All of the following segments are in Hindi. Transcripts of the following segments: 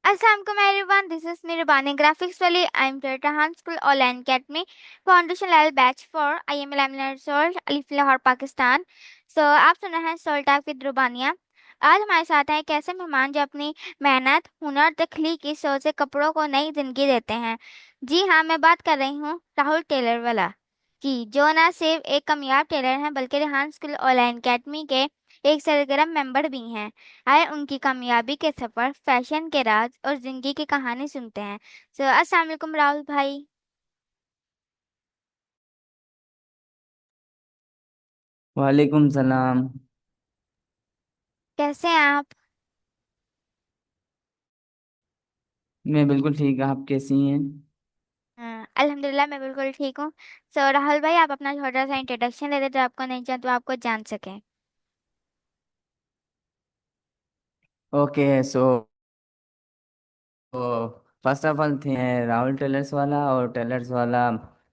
Assalamualaikum everyone. This is Mirabani Graphics Valley. I am Tahan School Online Academy Foundation Level Batch 4. I am 11 years old, Alif Lahore, Pakistan. आप सुन रहे हैं सोल टॉक विद रुबानिया। आज हमारे साथ हैं एक ऐसे मेहमान जो अपनी मेहनत, हुनर, तख्लीक की सोच से कपड़ों को नई जिंदगी देते हैं। जी हाँ, मैं बात कर रही हूँ राहुल टेलर वाला की, जो न सिर्फ एक कामयाब टेलर हैं बल्कि रेहान स्कूल ऑनलाइन अकेडमी के एक सरगर्म मेंबर भी हैं। आए उनकी कामयाबी के सफर, फैशन के राज और जिंदगी की कहानी सुनते हैं। अस्सलाम वालेकुम राहुल भाई। वालेकुम सलाम। कैसे हैं आप? मैं बिल्कुल ठीक। आप कैसी हैं? अल्हम्दुलिल्लाह, मैं बिल्कुल ठीक हूँ। राहुल भाई, आप अपना छोटा सा इंट्रोडक्शन दे देते, आपको नहीं जान तो आपको जान सके। Okay so first of all थे राहुल टेलर्स वाला। और टेलर्स वाला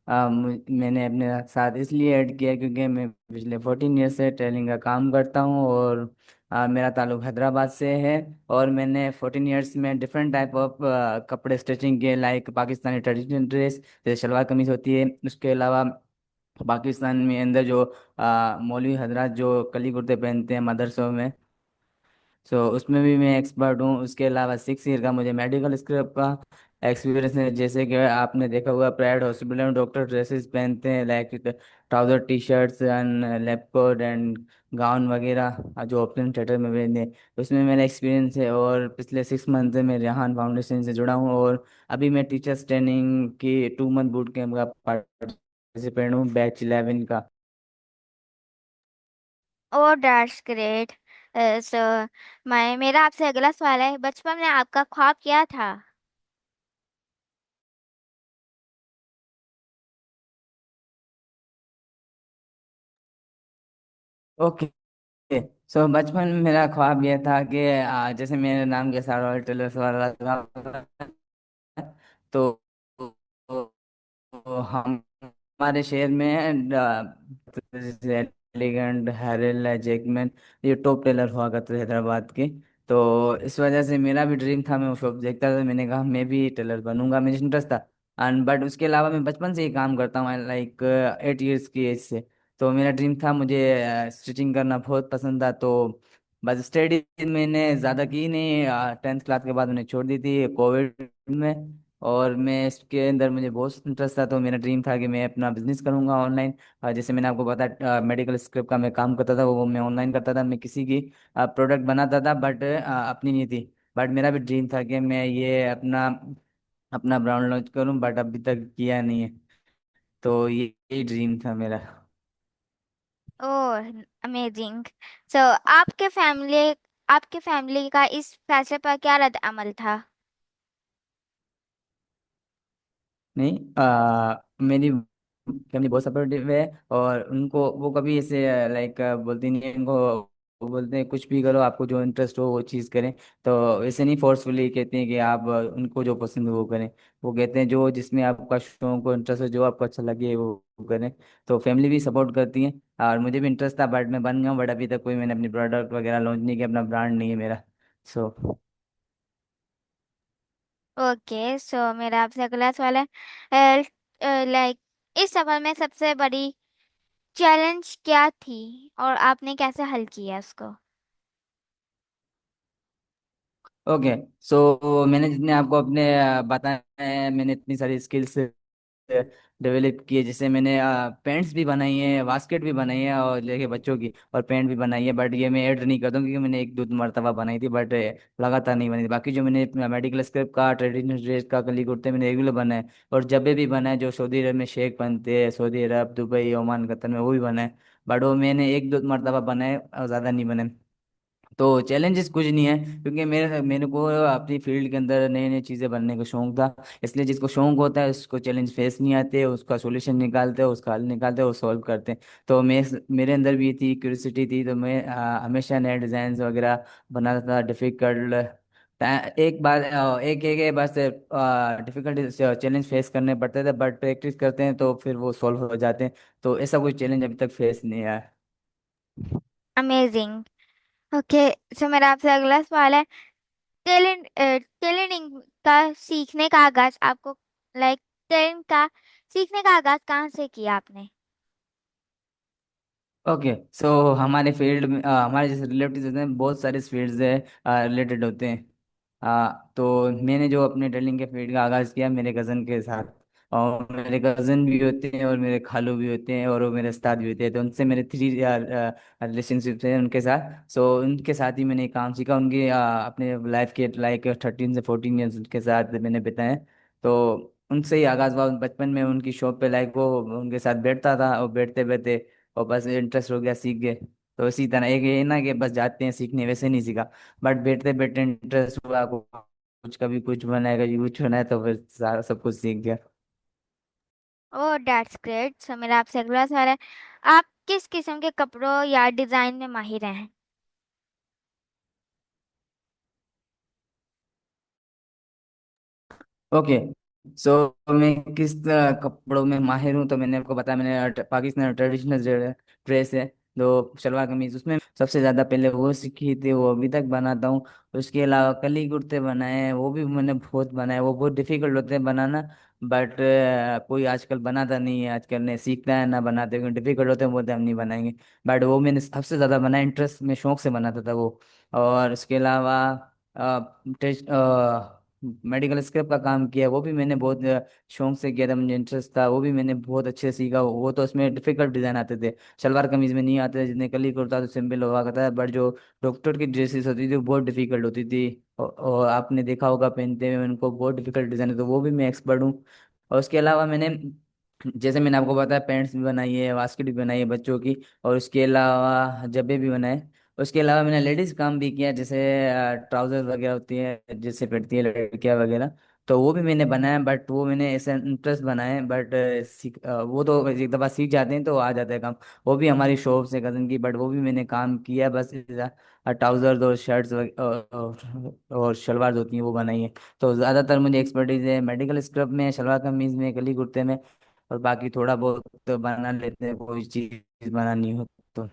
मैंने अपने साथ इसलिए ऐड किया क्योंकि मैं पिछले 14 ईयर से टेलिंग का काम करता हूँ। और मेरा ताल्लुक हैदराबाद से है। और मैंने 14 ईयर्स में डिफरेंट टाइप ऑफ कपड़े स्टिचिंग किए, लाइक पाकिस्तानी ट्रेडिशनल ड्रेस जैसे शलवार कमीज होती है। उसके अलावा पाकिस्तान में अंदर जो मौलवी हजरात जो कली कुर्ते पहनते हैं मदरसों में, उसमें भी मैं एक्सपर्ट हूँ। उसके अलावा 6 ईयर का मुझे मेडिकल स्क्रब का एक्सपीरियंस है। जैसे कि आपने देखा हुआ प्राइवेट हॉस्पिटल में डॉक्टर ड्रेसेस पहनते हैं, like trouser, T shirts and lab coat and gown वगैरह, जो ओपन थिएटर में पहनते हैं। उसमें मेरा एक्सपीरियंस है। और पिछले 6 मंथ से मैं रेहान फाउंडेशन से जुड़ा हूँ। और अभी मैं टीचर्स ट्रेनिंग की 2 मंथ बूट कैंप का पार्टिसिपेंट हूँ, बैच 11 का। Oh that's great. सो मैं मेरा आपसे अगला सवाल है, बचपन में आपका ख्वाब क्या था? ओके बचपन में मेरा ख्वाब ये था कि जैसे मेरे नाम के साथ रॉयल टेलर्स वाला था, तो हम हमारे शहर में एलिगेंट, हैरिल, जैकमैन, ये टॉप टेलर हुआ करते थे हैदराबाद के। तो इस वजह से मेरा भी ड्रीम था, मैं वो शॉप देखता था, मैंने कहा मैं भी टेलर बनूंगा, मुझे इंटरेस्ट था। एंड बट उसके अलावा मैं बचपन से ही काम करता हूँ, लाइक 8 ईयर्स की एज से। तो मेरा ड्रीम था, मुझे स्टिचिंग करना बहुत पसंद था। तो बस स्टडी मैंने ज़्यादा की नहीं, 10th क्लास के बाद मैंने छोड़ दी थी कोविड में। और मैं इसके अंदर मुझे बहुत इंटरेस्ट था, तो मेरा ड्रीम था कि मैं अपना बिजनेस करूंगा ऑनलाइन। जैसे मैंने आपको बताया, मेडिकल स्क्रिप्ट का मैं काम करता था, वो मैं ऑनलाइन करता था। मैं किसी की प्रोडक्ट बनाता था, बट अपनी नहीं थी। बट मेरा भी ड्रीम था कि मैं ये अपना अपना ब्रांड लॉन्च करूं, बट अभी तक किया नहीं है। तो ये यही ड्रीम था मेरा। ओह अमेजिंग। सो आपके फैमिली आपके फैमिली का इस फैसले पर क्या रद्द अमल था? नहीं, मेरी फैमिली बहुत सपोर्टिव है। और उनको वो कभी ऐसे लाइक बोलती नहीं है इनको। वो बोलते हैं कुछ भी करो, आपको जो इंटरेस्ट हो वो चीज़ करें। तो ऐसे नहीं फोर्सफुली कहते हैं कि आप उनको जो पसंद हो वो करें। वो कहते हैं जो जिसमें आपका शौक हो, इंटरेस्ट हो, जो आपको अच्छा लगे वो करें। तो फैमिली भी सपोर्ट करती है। और मुझे भी इंटरेस्ट था, बट मैं बन गया हूँ। बट अभी तक कोई मैंने अपनी प्रोडक्ट वगैरह लॉन्च नहीं किया, अपना ब्रांड नहीं है मेरा। सो ओके, मेरा आपसे अगला सवाल है, लाइक इस सफर में सबसे बड़ी चैलेंज क्या थी और आपने कैसे हल किया उसको? ओके सो मैंने जितने आपको अपने बताए हैं, मैंने इतनी सारी स्किल्स डेवलप किए। जैसे मैंने पैंट्स भी बनाई है, बास्केट भी बनाई है, और लेके बच्चों की, और पैंट भी बनाई है। बट ये मैं ऐड नहीं करता हूँ क्योंकि मैंने एक दो मरतबा बनाई थी, बट लगातार नहीं बनी थी। बाकी जो मैंने मेडिकल स्क्रब का, ट्रेडिशनल ड्रेस का, कली कुर्ते मैंने रेगुलर बनाए। और जबे भी बनाए जो सऊदी अरब में शेख बनते हैं, सऊदी अरब, दुबई, ओमान, कतर में, वो भी बनाए। बट वो मैंने एक दो मरतबा बनाए और ज़्यादा नहीं बने। तो चैलेंजेस कुछ नहीं है क्योंकि मेरे मेरे को अपनी फील्ड के अंदर नई नई चीज़ें बनने का शौक था। इसलिए जिसको शौक होता है उसको चैलेंज फेस नहीं आते, उसका सॉल्यूशन निकालते हैं, उसका हल निकालते हैं, वो सॉल्व करते हैं। तो मैं मेरे अंदर भी थी, क्यूरियोसिटी थी। तो मैं हमेशा नए डिज़ाइन वगैरह बनाता था, डिफिकल्ट एक बार एक एक एक बार से डिफिकल्ट चैलेंज फेस करने पड़ते थे, बट प्रैक्टिस करते हैं तो फिर वो सॉल्व हो जाते हैं। तो ऐसा कोई चैलेंज अभी तक फेस नहीं आया। अमेजिंग। ओके, मेरा आपसे अगला सवाल है, टेलरिंग का सीखने का आगाज आपको, लाइक टेलरिंग का सीखने का आगाज कहाँ से किया आपने? ओके, सो हमारे फील्ड में हमारे जैसे रिलेटिव्स होते हैं, बहुत सारे फील्ड से रिलेटेड होते हैं। तो मैंने जो अपने टेलिंग के फील्ड का आगाज़ किया मेरे कज़न के साथ। और मेरे कज़न भी होते हैं और मेरे खालू भी होते हैं और वो मेरे उस्ताद भी होते हैं, तो उनसे मेरे थ्री रिलेशनशिप हैं उनके साथ। सो उनके साथ ही मैंने काम सीखा, उनके अपने लाइफ के लाइक 13 से 14 ईयर्स उनके साथ मैंने बिताए। तो उनसे ही आगाज़ हुआ बचपन में, उनकी शॉप पे लाइक वो उनके साथ बैठता था और बैठते बैठते और बस इंटरेस्ट हो गया, सीख गए। तो इसी तरह एक ये ना कि बस जाते हैं सीखने, वैसे नहीं सीखा, बट बैठते बैठते इंटरेस्ट हुआ, कुछ कभी कुछ बनाएगा, कभी कुछ बनाया, तो फिर सारा सब कुछ सीख गया। Oh that's great. सो मेरा आपसे अगला सवाल है, आप किस किस्म के कपड़ों या डिजाइन में माहिर हैं? ओके, सो मैं किस कपड़ों में माहिर हूँ, तो मैंने आपको बताया, मैंने पाकिस्तान ट्रेडिशनल ड्रेस है, जो शलवार कमीज, उसमें सबसे ज़्यादा पहले वो सीखी थी, वो अभी तक बनाता हूँ। उसके अलावा कली कुर्ते बनाए हैं, वो भी मैंने बहुत बनाए, वो बहुत डिफिकल्ट होते हैं बनाना। बट कोई आजकल बनाता नहीं है, आजकल ने सीखता है ना बनाते, क्योंकि डिफिकल्ट होते हैं, बोलते हैं हम नहीं बनाएंगे। बट वो मैंने सबसे ज़्यादा बनाया, इंटरेस्ट में शौक से बनाता था वो। और उसके अलावा मेडिकल स्क्रैप का काम किया, वो भी मैंने बहुत शौक से किया था, मुझे इंटरेस्ट था, वो भी मैंने बहुत अच्छे से सीखा। वो तो उसमें डिफिकल्ट डिजाइन आते थे, शलवार कमीज में नहीं आते थे, जितने कली कुर्ता तो सिंपल हुआ करता है, बट जो डॉक्टर की ड्रेसेस होती थी वो बहुत डिफिकल्ट होती थी। और आपने देखा होगा पहनते हुए उनको, बहुत डिफिकल्ट डिजाइन है, तो वो भी मैं एक्सपर्ट हूँ। और उसके अलावा मैंने, जैसे मैंने आपको बताया, पैंट्स भी बनाई है, बास्केट भी बनाई है बच्चों की, और उसके अलावा जब्बे भी बनाए। उसके अलावा मैंने लेडीज काम भी किया, जैसे ट्राउजर वगैरह होती है जिससे पहनती है लड़कियां वगैरह, तो वो भी मैंने बनाया। बट वो मैंने ऐसे इंटरेस्ट बनाए, बट वो तो एक दफ़ा सीख जाते हैं तो आ जाता है काम। वो भी हमारी शॉप से कज़न की, बट वो भी मैंने काम किया, बस ट्राउजर्स और शर्ट्स और शलवार होती हैं वो बनाई है। तो ज़्यादातर मुझे एक्सपर्टीज है मेडिकल स्क्रब में, शलवार कमीज में, कली कुर्ते में, और बाकी थोड़ा बहुत तो बना लेते हैं, कोई चीज़ बनानी हो तो।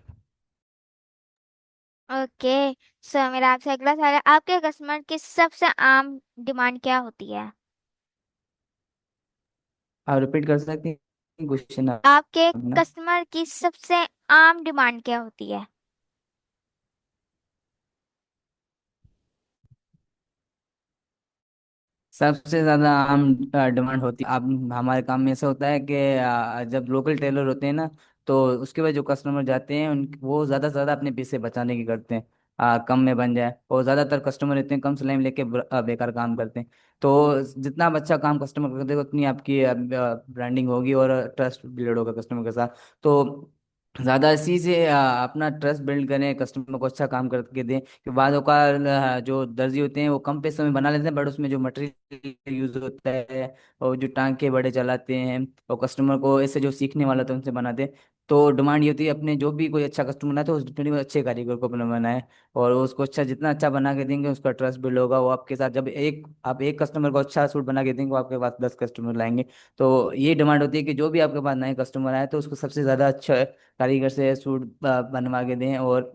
ओके। सो मेरा आपसे अगला सवाल है, आपके कस्टमर की सबसे आम डिमांड क्या होती है? आप रिपीट कर सकते हैं क्वेश्चन आपके अपना? कस्टमर की सबसे आम डिमांड क्या होती है? सबसे ज्यादा आम डिमांड होती है, अब हमारे काम में ऐसा होता है कि जब लोकल टेलर होते हैं ना, तो उसके बाद जो कस्टमर जाते हैं वो ज्यादा से ज्यादा अपने पैसे बचाने की करते हैं, कम में बन जाए। और ज्यादातर कस्टमर रहते हैं कम सिलाई में लेके बेकार काम करते हैं। तो जितना आप अच्छा काम कस्टमर को करते हो, उतनी आपकी ब्रांडिंग होगी और ट्रस्ट बिल्ड होगा कस्टमर के साथ। तो ज्यादा इसी से अपना ट्रस्ट बिल्ड करें, कस्टमर को अच्छा काम करके दें, कि बाद का जो दर्जी होते हैं वो कम पैसों में बना लेते हैं, बट उसमें जो मटेरियल यूज होता है और जो टांके बड़े चलाते हैं, और कस्टमर को ऐसे जो सीखने वाला था उनसे बनाते हैं। तो डिमांड ये होती है, अपने जो भी कोई अच्छा कस्टमर बनाए तो उस डिपेंड अच्छे कारीगर को अपना बनाए, और उसको अच्छा, जितना अच्छा बना के देंगे उसका ट्रस्ट बिल्ड होगा। वो आपके साथ, जब आप एक कस्टमर को अच्छा सूट बना के देंगे, वो आपके पास 10 कस्टमर लाएंगे। तो ये डिमांड होती है कि जो भी आपके पास नए कस्टमर आए तो उसको सबसे ज़्यादा अच्छा कारीगर से सूट बनवा के दें, और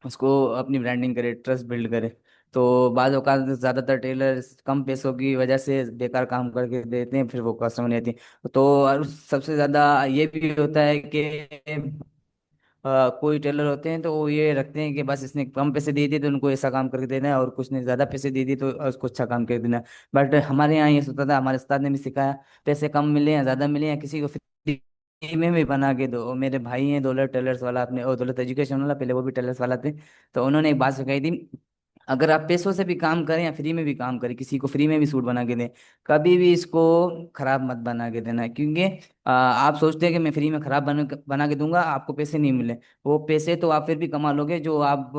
उसको अपनी ब्रांडिंग करे, ट्रस्ट बिल्ड करे। तो बाद औकात ज़्यादातर टेलर कम पैसों की वजह से बेकार काम करके देते हैं, फिर वो कस्टमर नहीं आती। तो और सबसे ज़्यादा ये भी होता है कि कोई टेलर होते हैं तो वो ये रखते हैं कि बस इसने कम पैसे दे दिए तो उनको ऐसा काम करके देना है, और कुछ ने ज़्यादा पैसे दे दिए तो उसको अच्छा काम करके देना है। बट हमारे यहाँ ये होता था, हमारे उस्ताद ने भी सिखाया, पैसे कम मिले या ज़्यादा मिले या किसी को फ्री में भी बना के दो। और मेरे भाई हैं दौलत टेलर्स वाला, अपने और दौलत एजुकेशन वाला, पहले वो भी टेलर्स वाला थे। तो उन्होंने एक बात सिखाई थी, अगर आप पैसों से भी काम करें या फ्री में भी काम करें, किसी को फ्री में भी सूट बना के दें, कभी भी इसको खराब मत बना के देना। क्योंकि आप सोचते हैं कि मैं फ्री में खराब बना के दूंगा, आपको पैसे नहीं मिले, वो पैसे तो आप फिर भी कमा लोगे, जो आप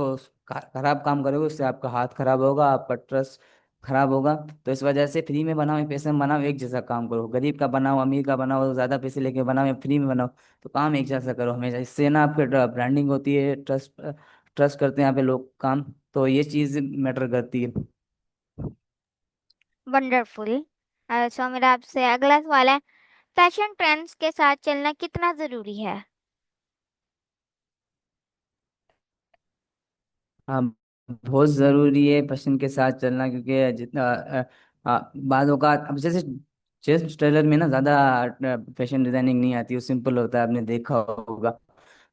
खराब काम करोगे उससे आपका हाथ खराब होगा, आपका ट्रस्ट खराब होगा। तो इस वजह से फ्री में बनाओ या पैसे में बनाओ, एक जैसा काम करो, गरीब का बनाओ अमीर का बनाओ, ज्यादा पैसे लेके बनाओ या फ्री में बनाओ, तो काम एक जैसा करो हमेशा। इससे ना आपके ब्रांडिंग होती है, ट्रस्ट ट्रस्ट करते हैं यहाँ पे लोग काम। तो ये चीज मैटर करती है। वंडरफुल। सो मेरा आपसे अगला सवाल है, फैशन ट्रेंड्स के साथ चलना कितना जरूरी है? हाँ, बहुत ज़रूरी है फैशन के साथ चलना, क्योंकि जितना बातों का अब जैसे जेंट्स टेलर में ना ज़्यादा फैशन डिजाइनिंग नहीं आती, वो सिंपल होता है, आपने देखा होगा।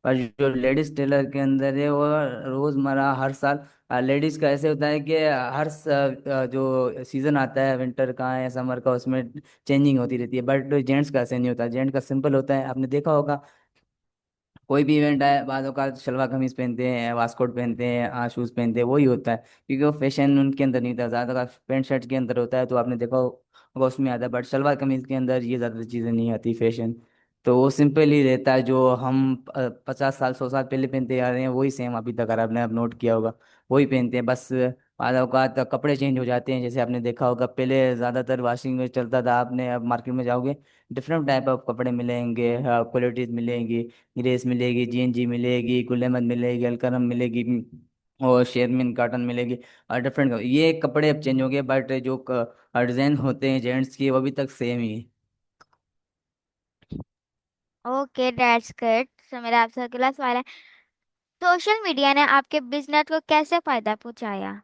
पर जो लेडीज टेलर के अंदर है वो रोज़मर्रा हर साल लेडीज का ऐसे होता है कि जो सीजन आता है विंटर का या समर का, उसमें चेंजिंग होती रहती है। बट जेंट्स का ऐसे नहीं होता, जेंट्स का सिंपल होता है, आपने देखा होगा। कोई भी इवेंट है, बाद औकात शलवार कमीज पहनते हैं, वास्कोट पहनते हैं, शूज पहनते हैं, वही होता है, क्योंकि वो फैशन उनके अंदर नहीं था। ज्यादा पैंट शर्ट के अंदर होता है, तो आपने देखा होगा उसमें आता है। बट शलवार कमीज के अंदर ये ज्यादा चीजें नहीं आती फैशन। तो वो सिंपल ही रहता है, जो हम 50 साल 100 साल पहले पहनते आ रहे हैं वही सेम अभी तक, अगर आपने आप नोट किया होगा वही पहनते हैं। बस बाद औकात कपड़े चेंज हो जाते हैं, जैसे आपने देखा होगा पहले ज्यादातर वॉशिंग में चलता था, आपने अब मार्केट में जाओगे डिफरेंट टाइप ऑफ कपड़े मिलेंगे, क्वालिटीज मिलेंगी। ग्रेस मिलेगी, जीएनजी मिलेगी, गुलेमत मिलेगी, अलकरम मिलेगी, और शेरमिन काटन मिलेगी। और डिफरेंट ये कपड़े अब चेंज हो गए, बट जो डिजाइन होते हैं जेंट्स की वो अभी तक सेम ही है। Okay, that's good. सो मेरा आपसे अगला सवाल है, सोशल मीडिया ने आपके बिजनेस को कैसे फायदा पहुंचाया?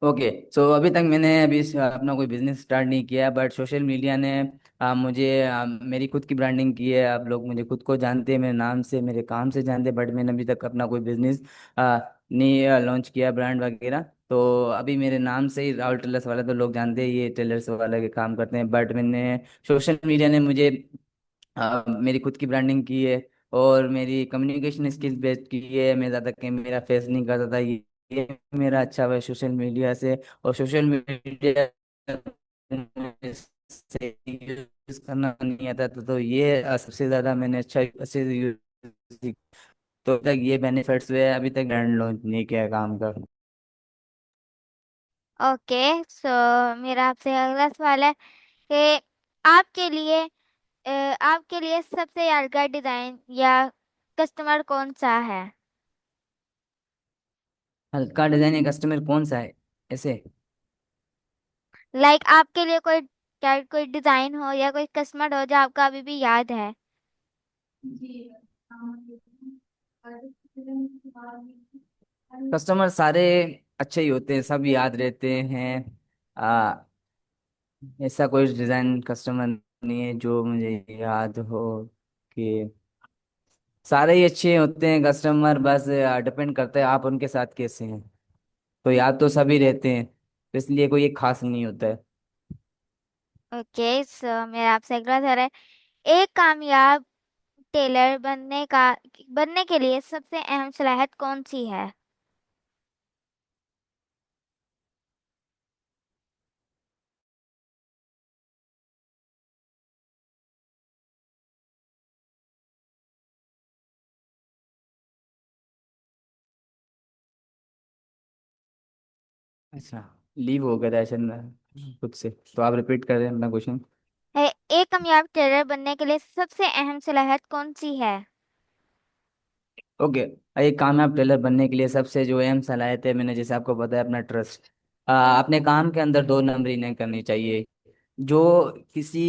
ओके, सो अभी तक मैंने अपना कोई बिजनेस स्टार्ट नहीं किया, बट सोशल मीडिया ने मुझे मेरी खुद की ब्रांडिंग की है। आप लोग मुझे खुद को जानते हैं, मेरे नाम से मेरे काम से जानते हैं, बट मैंने अभी तक अपना कोई बिजनेस नहीं लॉन्च किया, ब्रांड वगैरह। तो अभी मेरे नाम से ही राहुल टेलर्स वाला तो लोग जानते हैं, ये टेलर्स वाला के काम करते हैं। बट मैंने सोशल मीडिया ने मुझे मेरी खुद की ब्रांडिंग की है, और मेरी कम्युनिकेशन स्किल्स बेस्ट की है। मैं ज़्यादा कैमरा फेस नहीं करता था, ये मेरा अच्छा हुआ है सोशल मीडिया से। और सोशल मीडिया से यूज करना नहीं आता था, तो ये सबसे ज़्यादा मैंने अच्छा अच्छे से यूज। तो अभी तक ये बेनिफिट्स हुए हैं, अभी तक ब्रांड लॉन्च नहीं किया है काम का। ओके, सो मेरा आपसे अगला सवाल है कि आपके लिए आपके लिए सबसे यादगार डिजाइन या कस्टमर कौन सा है? हल्का डिजाइन या कस्टमर कौन सा है ऐसे? लाइक आपके लिए कोई, क्या कोई डिजाइन हो या कोई कस्टमर हो जो आपका अभी भी याद है? कस्टमर सारे अच्छे ही होते हैं, सब याद रहते हैं। आ, ऐसा कोई डिजाइन कस्टमर नहीं है जो मुझे याद हो कि, सारे ही अच्छे होते हैं कस्टमर, बस डिपेंड करता है आप उनके साथ कैसे हैं। तो याद तो सभी रहते हैं, तो इसलिए कोई एक खास नहीं होता है। ओके, सो मेरा आपसे अगला सवाल है, एक कामयाब टेलर बनने के लिए सबसे अहम सलाहियत कौन सी है? अच्छा, लीव हो गया था शायद खुद से, तो आप रिपीट कर रहे हैं अपना क्वेश्चन। एक कामयाब टेलर बनने के लिए सबसे अहम सलाहियत कौन सी है? ओके, एक कामयाब टेलर बनने के लिए सबसे जो अहम सलाहियत है, मैंने जैसे आपको बताया, अपना ट्रस्ट। अपने काम के अंदर दो नंबरी नहीं करनी चाहिए। जो किसी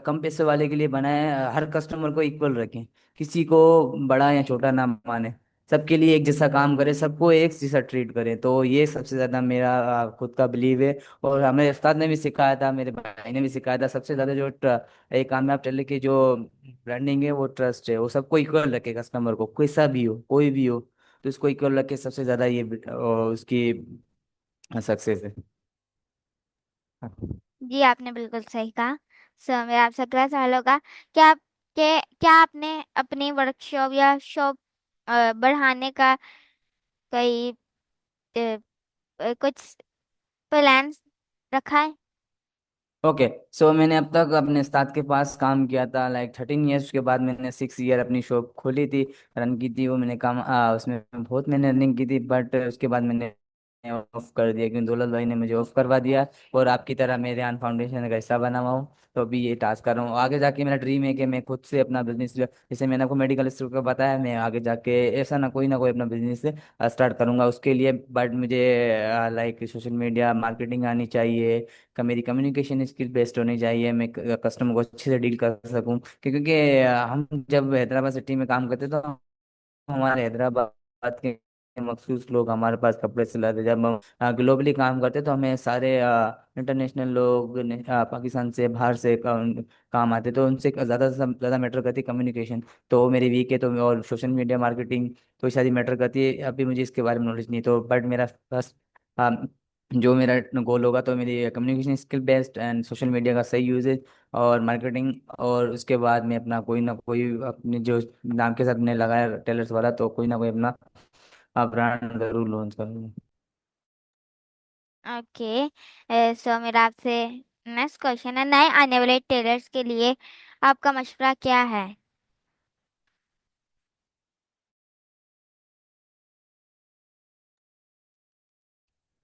कम पैसे वाले के लिए बनाए, हर कस्टमर को इक्वल रखें, किसी को बड़ा या छोटा ना माने, सबके लिए एक जैसा काम करें, सबको एक जैसा ट्रीट करें। तो ये सबसे ज्यादा मेरा खुद का बिलीव है। और हमें उस्ताद ने भी सिखाया था, मेरे भाई ने भी सिखाया था, सबसे ज्यादा जो एक कामयाब टेलर की जो ब्रांडिंग है वो ट्रस्ट है। वो सबको इक्वल रखे, कस्टमर को कैसा भी हो कोई भी हो, तो इसको इक्वल रखे, सबसे ज्यादा ये उसकी सक्सेस है। जी, आपने बिल्कुल सही कहा। सर, मेरा आपसे अगला सवाल होगा, क्या आपने अपनी वर्कशॉप या शॉप बढ़ाने का कोई कुछ प्लान रखा है? ओके, सो मैंने अब तक अपने उस्ताद के पास काम किया था, लाइक 13 ईयर्स के बाद मैंने 6 ईयर अपनी शॉप खोली थी, रन की थी वो मैंने काम। उसमें बहुत मैंने अर्निंग की थी, बट उसके बाद मैंने ऑफ कर दिया, क्योंकि दौलत भाई ने मुझे ऑफ करवा दिया। और आपकी तरह मैं रेहान फाउंडेशन का हिस्सा बना हुआ हूँ, तो अभी ये टास्क कर रहा हूँ। आगे जाके मेरा ड्रीम है कि मैं खुद से अपना बिजनेस, जैसे मैंने आपको मेडिकल स्टोर का बताया, मैं आगे जाके ऐसा ना कोई अपना बिजनेस स्टार्ट करूंगा उसके लिए। बट मुझे लाइक सोशल मीडिया मार्केटिंग आनी चाहिए, मेरी कम्युनिकेशन स्किल बेस्ट होनी चाहिए, मैं कस्टमर को अच्छे से डील कर सकूं। क्योंकि हम जब हैदराबाद सिटी में काम करते तो हमारे हैदराबाद के मखसूस लोग हमारे पास कपड़े सिलाते। जब हम ग्लोबली काम करते तो हमें सारे इंटरनेशनल लोग पाकिस्तान से बाहर से काम आते, तो उनसे ज़्यादा से ज़्यादा मैटर करती कम्युनिकेशन। तो मेरी वीक है, तो और सोशल मीडिया मार्केटिंग तो ये सारी मैटर करती है। अभी मुझे इसके बारे में नॉलेज नहीं, तो बट मेरा फर्स्ट जो मेरा गोल होगा तो मेरी communication skill based and social media का सही यूजेज और मार्केटिंग, और उसके बाद में अपना कोई ना कोई अपने जो नाम के साथ मैंने लगाया टेलर्स वाला, तो कोई ना कोई अपना ब्रांड जरूर लॉन्च करूंगा। ओके, सो मेरा आपसे नेक्स्ट क्वेश्चन है, नए आने वाले टेलर्स के लिए आपका मशवरा क्या है?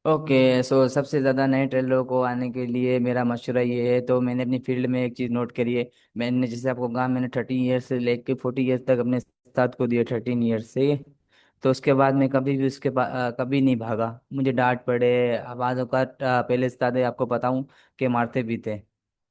ओके, सो सबसे ज़्यादा नए टेलरों को आने के लिए मेरा मशवरा ये है, तो मैंने अपनी फील्ड में एक चीज़ नोट करी है। मैंने जैसे आपको कहा, मैंने 13 ईयर्स से लेके 40 ईयर्स तक अपने साथ को दिए, 13 ईयर्स से। तो उसके बाद मैं कभी भी कभी नहीं भागा। मुझे डांट पड़े, आवाज़ का पहले उस्ताद है, आपको बताऊं कि मारते भी थे।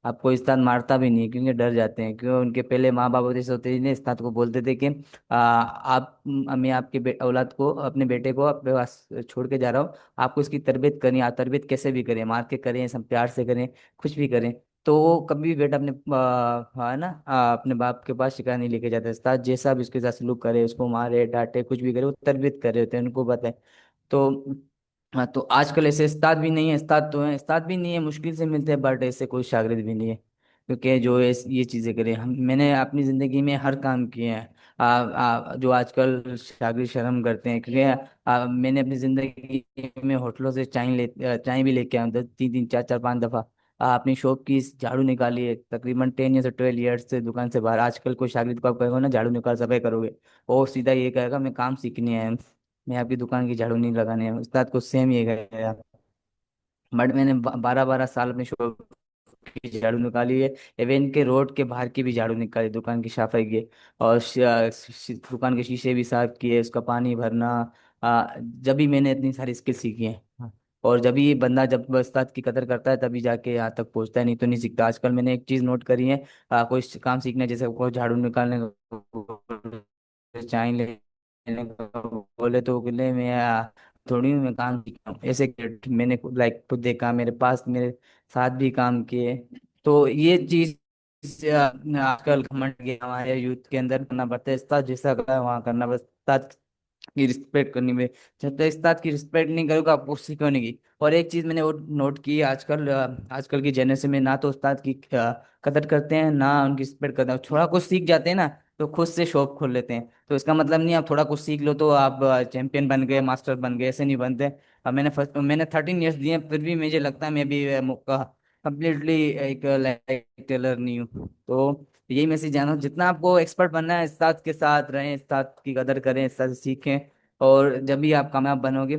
आपको उस्ताद मारता भी नहीं, क्योंकि डर जाते हैं, क्यों उनके पहले माँ बाप जैसे होते हैं उस्ताद को बोलते थे कि आप मैं आपके औलाद को, अपने बेटे को अपने पास छोड़ के जा रहा हूँ, आपको इसकी तरबियत करनी, आप तरबियत कैसे भी करें, मार के करें, सब प्यार से करें, कुछ भी करें। तो वो कभी भी बेटा अपने है ना अपने बाप के पास शिकायत नहीं लेके जाता। उस्ताद जैसा भी उसके साथ सलूक करे, उसको मारे डांटे कुछ भी करे, वो तरबियत कर रहे होते हैं, उनको बताए। तो हाँ, तो आजकल ऐसे उस्ताद भी नहीं है, उस्ताद तो हैं, उस्ताद भी नहीं है, मुश्किल से मिलते हैं, बट ऐसे कोई शागिर्द भी नहीं है, क्योंकि जो ये चीज़ें करे। हम मैंने अपनी ज़िंदगी में हर काम किए हैं। जो आजकल शागिर्द शर्म करते हैं, क्योंकि मैंने अपनी ज़िंदगी में होटलों से चाय भी लेके आया हूँ, 10 3 3 4 4 5 दफ़ा। अपनी शॉप की झाड़ू निकाली है, तकरीबन 10 या 12 ईयर्स से दुकान से बाहर। आजकल कोई शागिर्द को आप कहोगे ना झाड़ू निकाल सफाई करोगे, वो सीधा ये कहेगा मैं काम सीखने आया हूँ, मैं आपकी दुकान की झाड़ू नहीं लगाने आया हूँ। उस्ताद को सेम ये कहेगा। बट मैंने 12 12 साल अपने शॉप की झाड़ू निकाली है, इवन के रोड के बाहर की भी झाड़ू निकाली, दुकान की सफाई की। और दुकान के शीशे भी साफ किए, उसका पानी भरना। जब भी मैंने इतनी सारी स्किल सीखी है। हाँ। और जब ये बंदा जब उस्ताद की कदर करता है तभी जाके यहाँ तक पहुंचता है, नहीं तो नहीं सीखता। आजकल मैंने एक चीज नोट करी है, कोई काम सीखना है, जैसे कोई झाड़ू निकालने का, चाय लेने का बोले, तो बोले मैं थोड़ी हूँ, मैं काम सीखा हूँ ऐसे। मैंने लाइक खुद देखा, मेरे पास मेरे साथ भी काम किए। तो ये चीज आजकल घमंड के हमारे यूथ के अंदर करना पड़ता है, उस्ताद जैसा करा है वहाँ करना, बस उस्ताद की रिस्पेक्ट करनी में। जब तक उस्ताद की रिस्पेक्ट नहीं करोगे, आपको सीखो नहीं की। और एक चीज मैंने वो नोट की, आजकल की जनरेशन में ना तो उस्ताद की कदर करते हैं, ना उनकी रिस्पेक्ट करते हैं। थोड़ा कुछ सीख जाते हैं ना, तो खुद से शॉप खोल लेते हैं। तो इसका मतलब नहीं आप थोड़ा कुछ सीख लो तो आप चैंपियन बन गए, मास्टर बन गए, ऐसे नहीं बनते। अब मैंने 13 ईयर्स दिए, फिर भी मुझे लगता है मैं अभी कंप्लीटली एक लाइक टेलर नहीं हूँ। तो यही मैसेज जाना, जितना आपको एक्सपर्ट बनना है, उस्ताद के साथ रहें, उस्ताद की कदर करें, उस्ताद से सीखें। और जब भी आप कामयाब बनोगे,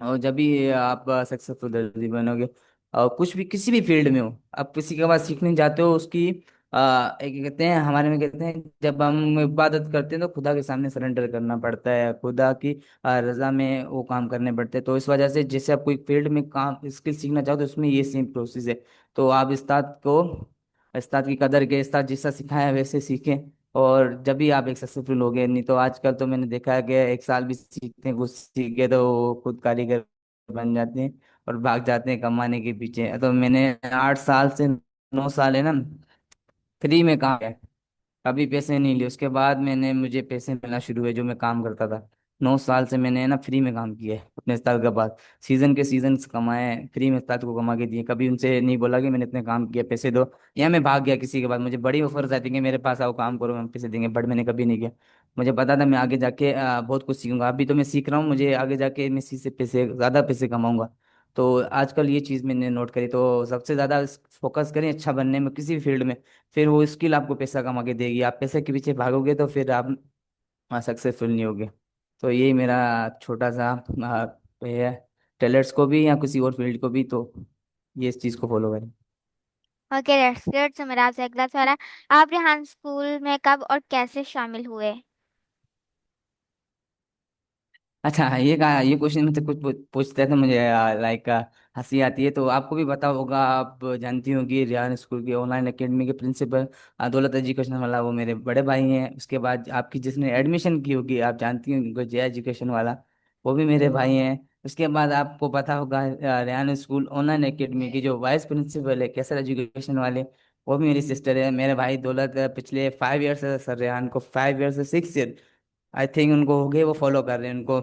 और जब भी आप सक्सेसफुल दर्जी बनोगे, और कुछ भी किसी भी फील्ड में हो, आप किसी के पास सीखने जाते हो उसकी एक कहते हैं, हमारे में कहते हैं, जब हम इबादत करते हैं तो खुदा के सामने सरेंडर करना पड़ता है, खुदा की रजा में वो काम करने पड़ते हैं। तो इस वजह से जैसे आप कोई फील्ड में काम स्किल सीखना चाहो, तो उसमें ये सेम प्रोसेस है। तो आप उस्ताद की कदर के, उस्ताद जैसा सिखाया वैसे सीखें, और जब भी आप एक सक्सेसफुल हो गए। नहीं तो आजकल तो मैंने देखा है कि एक साल भी सीखते हैं, कुछ सीख के तो वो खुद कारीगर बन जाते हैं और भाग जाते हैं कमाने के पीछे। तो मैंने 8 साल से 9 साल है ना फ्री में काम किया, कभी पैसे नहीं लिए। उसके बाद मुझे पैसे मिलना शुरू हुए जो मैं काम करता था। 9 साल से मैंने ना फ्री में काम किया है अपने उस्ताद के पास, सीजन के सीजन कमाए, फ्री में उस्ताद को कमा के दिए। कभी उनसे नहीं बोला कि मैंने इतने काम किया पैसे दो, या मैं भाग गया किसी के पास। मुझे बड़ी ऑफर्स आती कि मेरे पास आओ काम करो हम पैसे देंगे, बट मैंने कभी नहीं किया। मुझे पता था मैं आगे जाके बहुत कुछ सीखूंगा। अभी तो मैं सीख रहा हूँ, मुझे आगे जाके मैं इसी से पैसे, ज़्यादा पैसे कमाऊंगा। तो आजकल ये चीज़ मैंने नोट करी, तो सबसे ज़्यादा फोकस करें अच्छा बनने में किसी भी फील्ड में, फिर वो स्किल आपको पैसा कमा के देगी। आप पैसे के पीछे भागोगे तो फिर आप सक्सेसफुल नहीं होगे। तो यही मेरा छोटा सा ये है, टेलर्स को भी या किसी और फील्ड को भी, तो ये इस चीज़ को फॉलो करें। Okay, that's good. सो मेरा आपसे अगला सवाल है, आप रेहान स्कूल में कब और कैसे शामिल हुए? अच्छा, ये क्वेश्चन में तो कुछ पूछते हैं तो मुझे लाइक हंसी आती है। तो आपको भी पता होगा, आप जानती होंगी रियान स्कूल की ऑनलाइन एकेडमी के प्रिंसिपल दौलत एजुकेशन वाला, वो मेरे बड़े भाई हैं। उसके बाद आपकी जिसने एडमिशन की होगी, आप जानती होंगी, जय एजुकेशन वाला, वो भी मेरे भाई हैं। उसके बाद आपको पता होगा रेहान स्कूल ऑनलाइन एकेडमी की जो वाइस प्रिंसिपल है कैसर एजुकेशन वाले, वो भी मेरी सिस्टर है। मेरे भाई दौलत पिछले 5 ईयर से सर रेहान को 5 ईयर से 6 ईयर आई थिंक उनको हो गए, वो फॉलो कर रहे हैं उनको।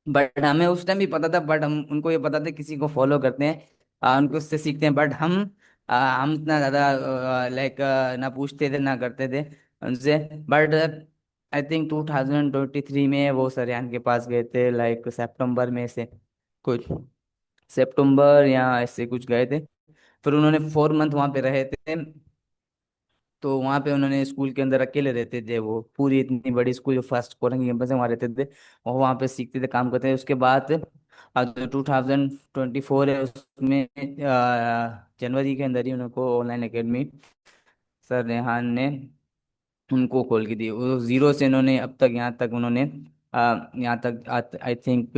बट हमें उस टाइम भी पता था, बट हम उनको ये पता था किसी को फॉलो करते हैं उनको उससे सीखते हैं। बट हम इतना ज़्यादा लाइक ना पूछते थे ना करते थे उनसे। बट आई थिंक 2023 में वो सरयान के पास गए थे, लाइक सितंबर में से कुछ, सितंबर या ऐसे कुछ गए थे। फिर उन्होंने 4 मंथ वहाँ पे रहे थे। तो वहाँ पे उन्होंने स्कूल के अंदर अकेले रहते थे, वो पूरी इतनी बड़ी स्कूल जो फर्स्ट कोरंगी कैंपस है वहाँ रहते थे। और वहाँ पे सीखते थे, काम करते थे। उसके बाद जो 2024 है उसमें जनवरी के अंदर ही उनको ऑनलाइन एकेडमी सर रेहान ने उनको खोल की थी। वो जीरो से उन्होंने अब तक यहाँ तक उन्होंने यहाँ तक आई थिंक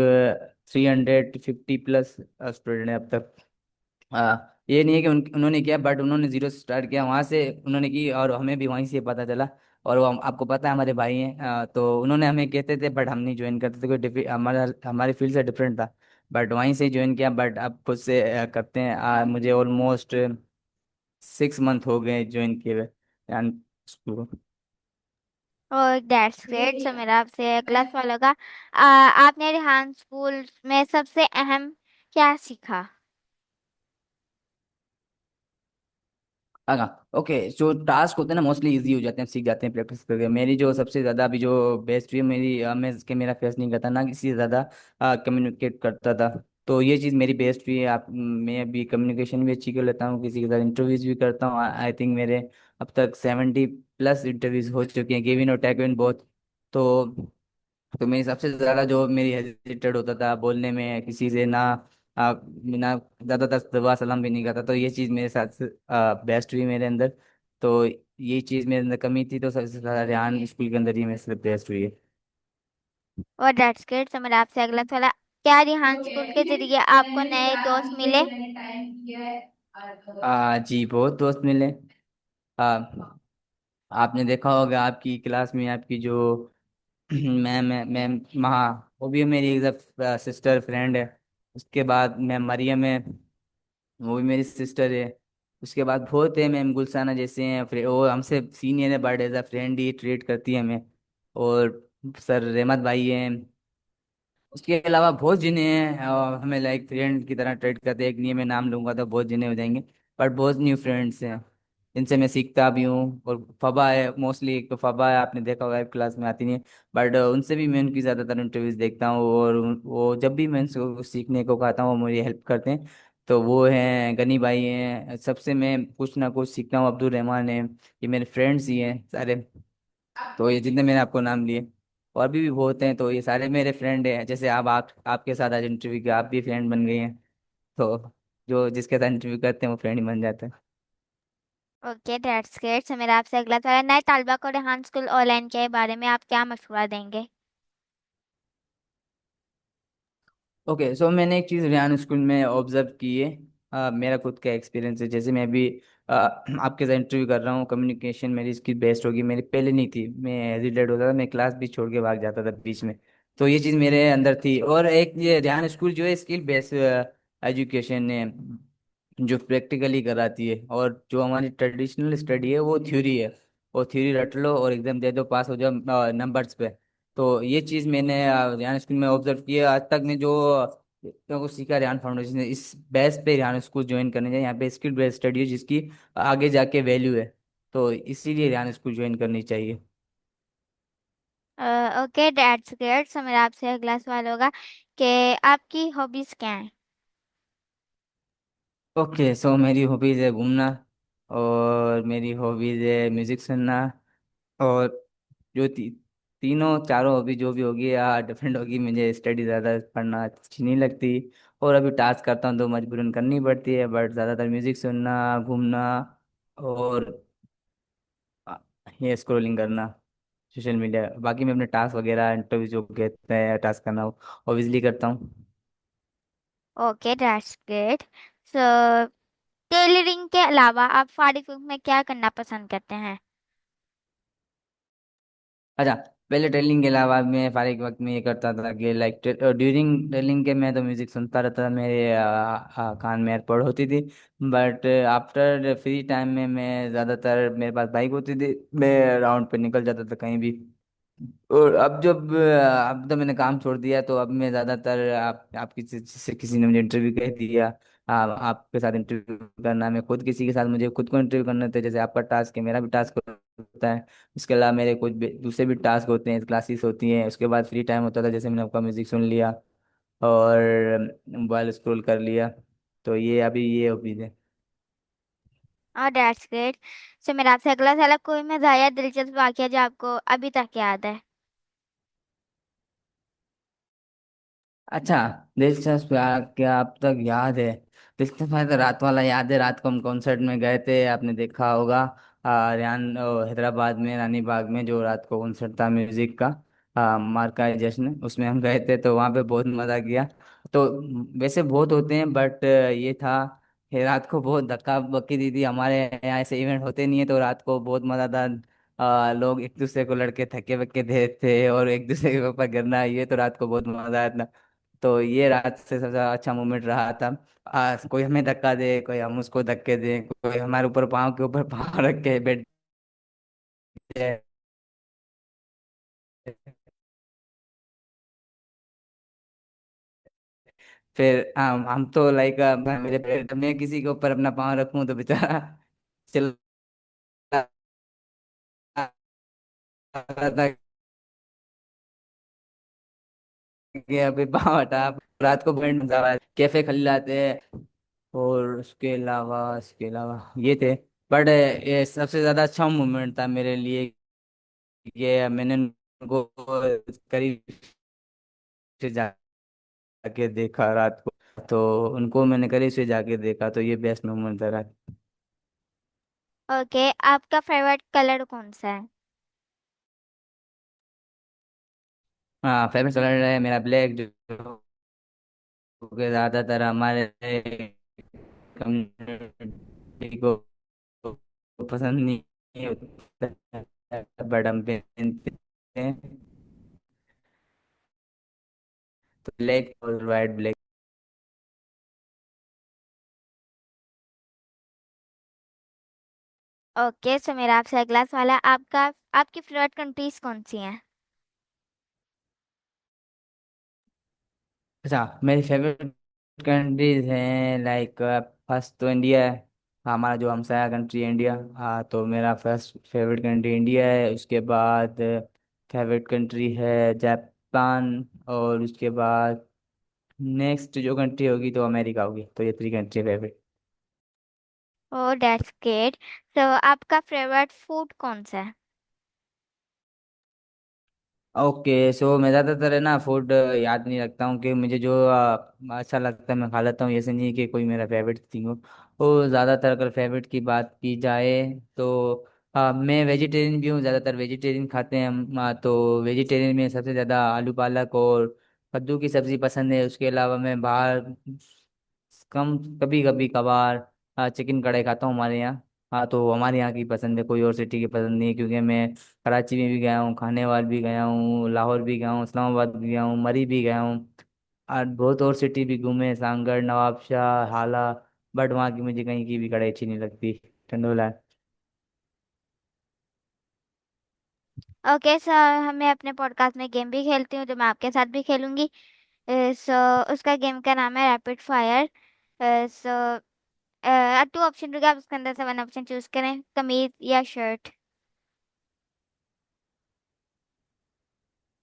350 प्लस स्टूडेंट है अब तक। ये नहीं है कि उन्होंने किया, बट उन्होंने जीरो से स्टार्ट किया, वहां से उन्होंने की और हमें भी वहीं से पता चला। और वो आपको पता है हमारे भाई हैं, तो उन्होंने हमें कहते थे बट हम नहीं ज्वाइन करते थे, कोई हमारा हमारी फील्ड से डिफरेंट था। बट वहीं से ज्वाइन किया, बट अब खुद से करते हैं। मुझे ऑलमोस्ट 6 मंथ हो गए ज्वाइन किए हुए स्कूल। और दैट्स ग्रेट। सो मेरा आपसे अगला सवाल होगा, आपने रेहान स्कूल में सबसे अहम क्या सीखा? हाँ ओके, जो टास्क होते हैं ना मोस्टली इजी हो जाते हैं, सीख जाते हैं प्रैक्टिस करके। मेरी जो सबसे ज़्यादा अभी जो बेस्ट हुई है मेरी, मैं इसके मेरा फेस नहीं करता ना किसी से ज़्यादा कम्युनिकेट करता था। तो ये चीज़ मेरी बेस्ट हुई है। मैं अभी कम्युनिकेशन भी अच्छी कर लेता हूँ, किसी के साथ इंटरव्यूज भी करता हूँ। आई थिंक मेरे अब तक 70+ इंटरव्यूज हो चुके हैं, गिवन और टेकन बोथ। तो तो मेरी सबसे ज़्यादा जो मेरी हेजिटेट होता था बोलने में किसी से ना, बिना ज़्यादातर दुआ सलाम भी नहीं करता। तो ये चीज़ मेरे साथ बेस्ट हुई मेरे अंदर। तो ये चीज़ मेरे अंदर कमी थी, तो सबसे ज़्यादा ध्यान स्कूल के अंदर ही मेरे से बेस्ट हुई है। और दैट्स ग्रेट। सो मेरा आपसे अगला सवाल है, क्या रेहान स्कूल के जरिए आपको नए दोस्त मिले? जी बहुत दोस्त मिले। आ, आपने देखा होगा आपकी क्लास में आपकी जो मैम महा, वो भी मेरी एक सिस्टर फ्रेंड है। उसके बाद मैम मरियम है, वो भी मेरी सिस्टर है। उसके बाद बहुत है, मैम गुलसाना जैसे हैं, फिर वो हमसे सीनियर है बट एज अ फ्रेंड ही ट्रीट करती है हमें। और सर रहमत भाई हैं। उसके अलावा बहुत जिन्हें हैं हमें लाइक फ्रेंड की तरह ट्रीट करते हैं। एक नहीं है, मैं नाम लूंगा तो बहुत जिन्हें हो जाएंगे, बट बहुत न्यू फ्रेंड्स हैं इनसे मैं सीखता भी हूँ। और फबा है मोस्टली, एक तो फबा है, आपने देखा होगा क्लास में आती नहीं है, बट उनसे भी मैं उनकी ज़्यादातर इंटरव्यूज देखता हूँ। और वो जब भी मैं उनसे कुछ सीखने को कहता हूँ वो मुझे हेल्प करते हैं। तो वो हैं गनी भाई हैं, सबसे मैं कुछ ना कुछ सीखता हूँ। अब्दुल रहमान है, ये मेरे फ्रेंड्स ही हैं सारे। तो ये जितने मैंने आपको नाम लिए, और भी बहुत हैं, तो ये सारे मेरे फ्रेंड हैं। जैसे आप आपके साथ आज इंटरव्यू किया, आप भी फ्रेंड बन गए हैं। तो जो जिसके साथ इंटरव्यू करते हैं वो फ्रेंड ही बन जाता है। Okay that's great. सो मेरा आपसे अगला सवाल है, नए तालबा को रेहान स्कूल ऑनलाइन के बारे में आप क्या मशवरा देंगे? ओके, सो मैंने एक चीज़ रियान स्कूल में ऑब्जर्व की है। मेरा खुद का एक्सपीरियंस है। जैसे मैं अभी आपके साथ इंटरव्यू कर रहा हूँ, कम्युनिकेशन मेरी स्किल बेस्ट होगी, मेरी पहले नहीं थी। मैं हेजिटेट होता था, मैं क्लास भी छोड़ के भाग जाता था बीच में। तो ये चीज़ मेरे अंदर थी। और एक ये रियान स्कूल जो है स्किल बेस्ड एजुकेशन है, जो प्रैक्टिकली कराती है। और जो हमारी ट्रेडिशनल स्टडी है वो थ्योरी है। वो थ्योरी रट लो और एग्जाम दे दो, पास हो जाओ नंबर्स पे। तो ये चीज़ मैंने रिहान स्कूल में ऑब्जर्व किया। आज तक मैं जो को सीखा रिहान फाउंडेशन से, इस बेस पे रिहान स्कूल ज्वाइन करने चाहिए। यहाँ पे स्किल बेस्ड स्टडी है जिसकी आगे जाके वैल्यू है। तो इसीलिए रिहान स्कूल ज्वाइन करनी चाहिए। Okay that's great. सो मेरा आपसे अगला सवाल होगा कि आपकी हॉबीज क्या हैं? ओके, सो मेरी हॉबीज़ है घूमना, और मेरी हॉबीज़ है म्यूज़िक सुनना। और जो तीनों चारों हॉबी जो भी होगी या डिफरेंट होगी, मुझे स्टडी ज़्यादा पढ़ना अच्छी नहीं लगती। और अभी टास्क करता हूँ तो मजबूरन करनी पड़ती है, बट ज़्यादातर म्यूज़िक सुनना, घूमना, और ये स्क्रॉलिंग करना सोशल मीडिया। बाकी मैं अपने टास्क वगैरह इंटरव्यू जो कहते हैं टास्क करना, वो ऑब्वियसली करता हूँ। Okay that's great. So tailoring के अलावा आप फारिग वक्त में क्या करना पसंद करते हैं? अच्छा, पहले ट्रेनिंग के अलावा मैं फारिग वक्त में ये करता था कि लाइक ड्यूरिंग ट्रेनिंग के मैं तो म्यूजिक सुनता रहता था, मेरे कान में एयरपॉड होती थी। बट आफ्टर फ्री टाइम में मैं ज़्यादातर, मेरे पास बाइक होती थी, मैं राउंड पे निकल जाता था कहीं भी। और अब जब अब तो मैंने काम छोड़ दिया, तो अब मैं ज़्यादातर आप किसी से, किसी ने मुझे इंटरव्यू कह दिया, आपके साथ इंटरव्यू करना, मैं खुद किसी के साथ, मुझे खुद को इंटरव्यू करना था, जैसे आपका टास्क है मेरा भी टास्क होता है। उसके अलावा मेरे कुछ दूसरे भी टास्क होते हैं, क्लासेस होती हैं, उसके बाद फ्री टाइम होता था, जैसे मैंने आपका म्यूजिक सुन लिया और मोबाइल स्क्रॉल कर लिया। तो ये अभी ये हॉबीज है। और दैट्स ग्रेट। सो मेरा आपसे अगला सवाल है, कोई मजा या दिलचस्प वाकया जो आपको अभी तक याद है? अच्छा, दिलचस्प क्या अब तक याद है? दिलचस्प है तो रात वाला याद है। रात को हम कॉन्सर्ट में गए थे, आपने देखा होगा, रियान हैदराबाद में रानी बाग में जो रात को कॉन्सर्ट था म्यूजिक का, मार्का जश्न, उसमें हम गए थे, तो वहाँ पे बहुत मज़ा किया। तो वैसे बहुत होते हैं, बट ये था कि रात को बहुत धक्का बक्की दी थी। हमारे यहाँ ऐसे इवेंट होते नहीं है, तो रात को बहुत मज़ा था। लोग एक दूसरे को लड़के थके वक्के दे थे और एक दूसरे के ऊपर गिरना, ये तो रात को बहुत मज़ा आया था। तो ये रात से सबसे अच्छा मोमेंट रहा था। कोई हमें धक्का दे, कोई हम उसको धक्के दे, कोई हमारे ऊपर पाँव के ऊपर पाँव रख के बैठ जाए। फिर हम तो लाइक, मेरे पेट में किसी के ऊपर अपना पाँव रखूं तो बेचारा चिल्ला रहा था कि अभी पाँव हटा। रात को बैंड कैफे खिलाते हैं। और उसके अलावा ये थे। बट ये सबसे ज्यादा अच्छा मोमेंट था मेरे लिए, ये मैंने उनको करीब से जाके देखा रात को। तो उनको मैंने करीब से जाके देखा, तो ये बेस्ट मोमेंट था रात। ओके, आपका फेवरेट कलर कौन सा है? हाँ, फेवरेट कलर है मेरा ब्लैक, जो कि ज्यादातर हमारे कम्युनिटी को पसंद नहीं होता, बट हम पहनते हैं। तो ब्लैक और वाइट, ब्लैक। ओके, सो मेरा आपसे अगला सवाल है, आपका आपकी फेवरेट कंट्रीज कौन सी हैं? अच्छा, मेरी फेवरेट कंट्रीज हैं लाइक, फर्स्ट तो इंडिया है, हमारा जो हमसाया कंट्री है इंडिया। हाँ, तो मेरा फर्स्ट फेवरेट कंट्री इंडिया है। उसके बाद फेवरेट कंट्री है जापान। और उसके बाद नेक्स्ट जो कंट्री होगी तो अमेरिका होगी। तो ये 3 country favourite. Oh that's great. तो आपका फेवरेट फूड कौन सा है? ओके, सो मैं ज़्यादातर है ना फूड याद नहीं रखता हूँ, कि मुझे जो अच्छा लगता है मैं खा लेता हूँ, ऐसे नहीं है कि कोई मेरा फेवरेट थिंग हो। और ज़्यादातर अगर फेवरेट की बात की जाए तो मैं वेजिटेरियन भी हूँ, ज़्यादातर वेजिटेरियन खाते हैं हम। तो वेजिटेरियन में सबसे ज़्यादा आलू पालक और कद्दू की सब्ज़ी पसंद है। उसके अलावा मैं बाहर कम, कभी कभी कभार चिकन कढ़ाई खाता हूँ हमारे यहाँ। हाँ, तो हमारे यहाँ की पसंद है, कोई और सिटी की पसंद नहीं है, क्योंकि मैं कराची में भी गया हूँ, खानेवाल भी गया हूँ, लाहौर भी गया हूँ, इस्लामाबाद भी गया हूँ, मरी भी गया हूँ, और बहुत और सिटी भी घूमे, सांगड़, नवाबशाह, हाला। बट वहाँ की मुझे कहीं की भी कढ़ाई अच्छी नहीं लगती, ठंडोला। ओके सर, मैं अपने पॉडकास्ट में गेम भी खेलती हूँ जो मैं आपके साथ भी खेलूंगी। सो उसका गेम का नाम है rapid fire. So two option होगा, आप उसके अंदर से वन ऑप्शन चूज करें, कमीज या शर्ट।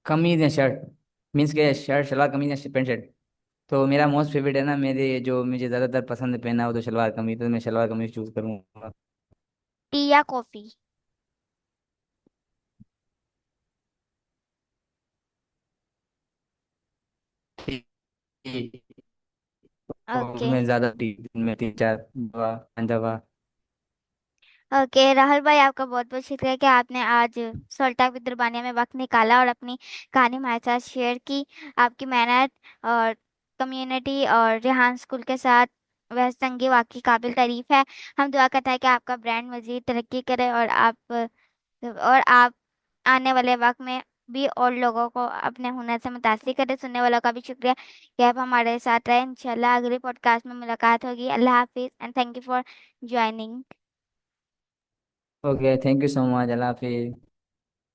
कमीज या शर्ट? मीन्स के शर्ट शलवार कमीज या पैंट शर्ट? तो मेरा मोस्ट फेवरेट है ना, मेरे जो मुझे ज़्यादातर पसंद है पहना, वो तो शलवार कमीज, तो मैं शलवार कमीज चूज करूँगा। टी या कॉफी? ओके। मैं ज़्यादा दिन में 3 4 5 दफा। ओके राहुल भाई, आपका बहुत बहुत शुक्रिया कि आपने आज सोल्टा विद रुबानिया में वक्त निकाला और अपनी कहानी हमारे साथ शेयर की। आपकी मेहनत और कम्युनिटी और रेहान स्कूल के साथ वह संगी वाकई काबिल तारीफ है। हम दुआ करते हैं कि आपका ब्रांड मजीद तरक्की करे और आप आने वाले वक्त में भी और लोगों को अपने हुनर से मुतासिर करें। सुनने वालों का भी शुक्रिया कि आप हमारे साथ रहे। इंशाल्लाह अगले पॉडकास्ट में मुलाकात होगी। अल्लाह हाफिज and thank you for joining. Okay, thank you so much, अल्लाह हाफिज।